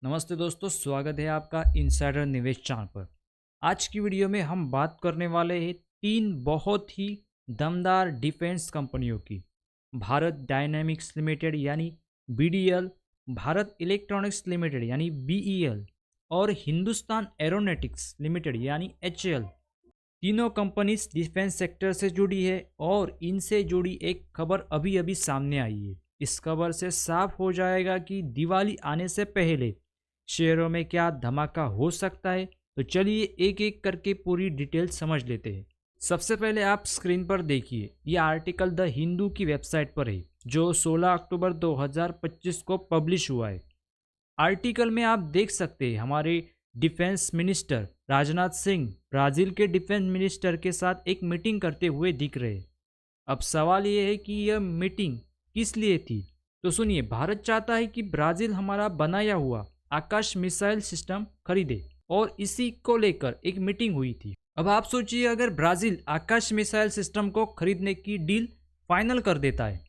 नमस्ते दोस्तों, स्वागत है आपका इनसाइडर निवेश चैनल पर। आज की वीडियो में हम बात करने वाले हैं तीन बहुत ही दमदार डिफेंस कंपनियों की। भारत डायनामिक्स लिमिटेड यानी बीडीएल, भारत इलेक्ट्रॉनिक्स लिमिटेड यानी बीईएल और हिंदुस्तान एरोनॉटिक्स लिमिटेड यानी एचएएल। तीनों कंपनीज डिफेंस सेक्टर से जुड़ी है और इनसे जुड़ी एक खबर अभी अभी सामने आई है। इस खबर से साफ हो जाएगा कि दिवाली आने से पहले शेयरों में क्या धमाका हो सकता है। तो चलिए एक एक करके पूरी डिटेल समझ लेते हैं। सबसे पहले आप स्क्रीन पर देखिए, यह आर्टिकल द हिंदू की वेबसाइट पर है जो 16 अक्टूबर 2025 को पब्लिश हुआ है। आर्टिकल में आप देख सकते हैं हमारे defence minister Rajnath Singh Brazil के डिफेंस मिनिस्टर के साथ एक मीटिंग करते हुए दिख रहे हैं। अब सवाल ये है कि यह मीटिंग किस लिए थी। तो सुनिए, भारत चाहता है कि ब्राज़ील हमारा बनाया हुआ आकाश मिसाइल सिस्टम खरीदे और इसी को लेकर एक मीटिंग हुई थी। अब आप सोचिए, अगर ब्राज़ील आकाश मिसाइल सिस्टम को खरीदने की डील फाइनल कर देता है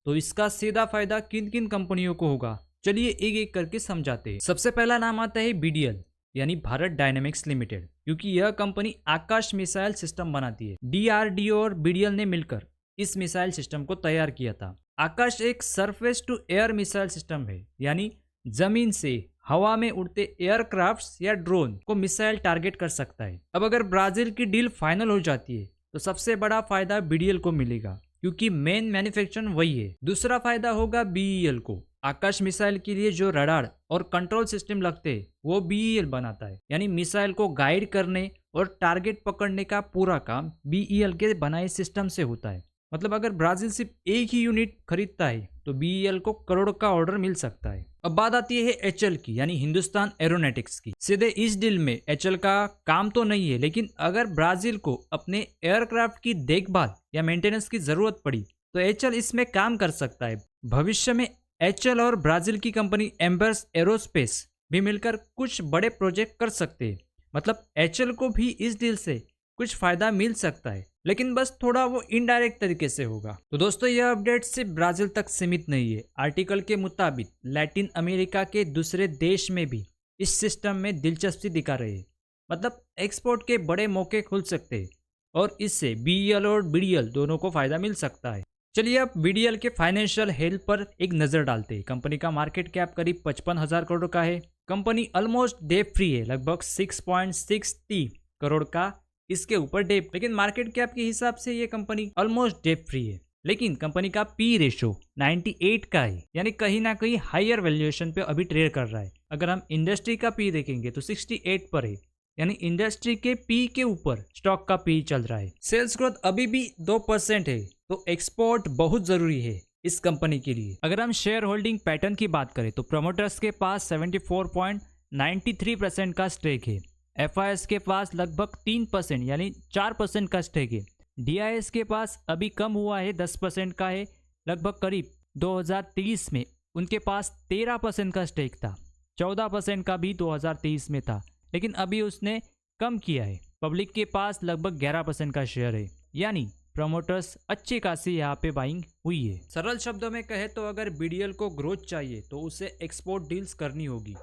तो इसका सीधा फायदा किन किन कंपनियों को होगा। चलिए एक एक करके समझाते हैं। सबसे पहला नाम आता है बीडीएल यानी भारत डायनेमिक्स लिमिटेड, क्योंकि यह कंपनी आकाश मिसाइल सिस्टम बनाती है। डीआरडीओ और बीडीएल ने मिलकर इस मिसाइल सिस्टम को तैयार किया था। आकाश एक surface to air missile system है, यानी जमीन से हवा में उड़ते एयरक्राफ्ट्स या ड्रोन को मिसाइल टारगेट कर सकता है। अब अगर ब्राजील की डील फाइनल हो जाती है तो सबसे बड़ा फायदा बीडीएल को मिलेगा, क्योंकि मेन मैन्युफैक्चर वही है। दूसरा फायदा होगा बीईएल को। आकाश मिसाइल के लिए जो रडार और कंट्रोल सिस्टम लगते हैं वो बीईएल बनाता है, यानी मिसाइल को गाइड करने और टारगेट पकड़ने का पूरा काम बीईएल के बनाए सिस्टम से होता है। मतलब अगर ब्राजील सिर्फ एक ही यूनिट खरीदता है तो बीईएल को करोड़ का ऑर्डर मिल सकता है। अब बात आती है एचएएल की, यानी हिंदुस्तान एरोनॉटिक्स की। सीधे इस डील में एचएएल का काम तो नहीं है, लेकिन अगर ब्राजील को अपने एयरक्राफ्ट की देखभाल या मेंटेनेंस की जरूरत पड़ी तो एचएएल इसमें काम कर सकता है। भविष्य में एचएएल और ब्राजील की कंपनी एम्बर्स एरोस्पेस भी मिलकर कुछ बड़े प्रोजेक्ट कर सकते हैं। मतलब एचएएल को भी इस डील से कुछ फायदा मिल सकता है, लेकिन बस थोड़ा वो इनडायरेक्ट तरीके से होगा। तो दोस्तों, यह अपडेट सिर्फ ब्राजील तक सीमित नहीं है। आर्टिकल के मुताबिक लैटिन अमेरिका के दूसरे देश में भी इस सिस्टम में दिलचस्पी दिखा रहे हैं। मतलब एक्सपोर्ट के बड़े मौके खुल सकते हैं और इससे बीईएल और बीडीएल दोनों को फायदा मिल सकता है। चलिए अब बीडीएल के फाइनेंशियल हेल्थ पर एक नजर डालते हैं। कंपनी का मार्केट कैप करीब 55,000 करोड़ का है। कंपनी ऑलमोस्ट डेट फ्री है, लगभग 6.63 करोड़ का इसके ऊपर डेप, लेकिन मार्केट कैप के हिसाब से ये कंपनी ऑलमोस्ट डेप फ्री है। लेकिन कंपनी का पी रेशो 98 का है, यानी कहीं ना कहीं हायर वैल्यूएशन पे अभी ट्रेड कर रहा है। अगर हम इंडस्ट्री का पी देखेंगे तो 68 पर है, यानी इंडस्ट्री के पी के ऊपर स्टॉक का पी चल रहा है। सेल्स ग्रोथ अभी भी 2% है, तो एक्सपोर्ट बहुत जरूरी है इस कंपनी के लिए। अगर हम शेयर होल्डिंग पैटर्न की बात करें तो प्रमोटर्स के पास 74.93% का स्टेक है। एफआईएस के पास लगभग 3% यानी 4% का स्टेक है। डीआईएस के पास अभी कम हुआ है, 10% का है। लगभग करीब 2023 में उनके पास 13% का स्टेक था, 14% का भी 2023 में था, लेकिन अभी उसने कम किया है। पब्लिक के पास लगभग 11% का शेयर है, यानी प्रमोटर्स अच्छी खासी यहाँ पे बाइंग हुई है। सरल शब्दों में कहे तो अगर बीडीएल को ग्रोथ चाहिए तो उसे एक्सपोर्ट डील्स करनी होगी,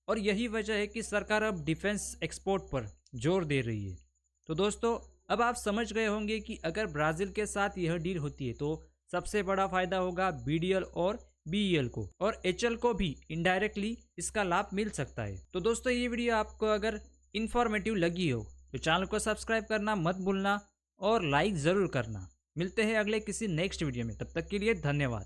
और यही वजह है कि सरकार अब डिफेंस एक्सपोर्ट पर जोर दे रही है। तो दोस्तों, अब आप समझ गए होंगे कि अगर ब्राज़ील के साथ यह डील होती है तो सबसे बड़ा फायदा होगा बीडीएल और बीईएल को, और एचएएल को भी इनडायरेक्टली इसका लाभ मिल सकता है। तो दोस्तों, ये वीडियो आपको अगर इन्फॉर्मेटिव लगी हो तो चैनल को सब्सक्राइब करना मत भूलना और लाइक ज़रूर करना। मिलते हैं अगले किसी नेक्स्ट वीडियो में, तब तक के लिए धन्यवाद।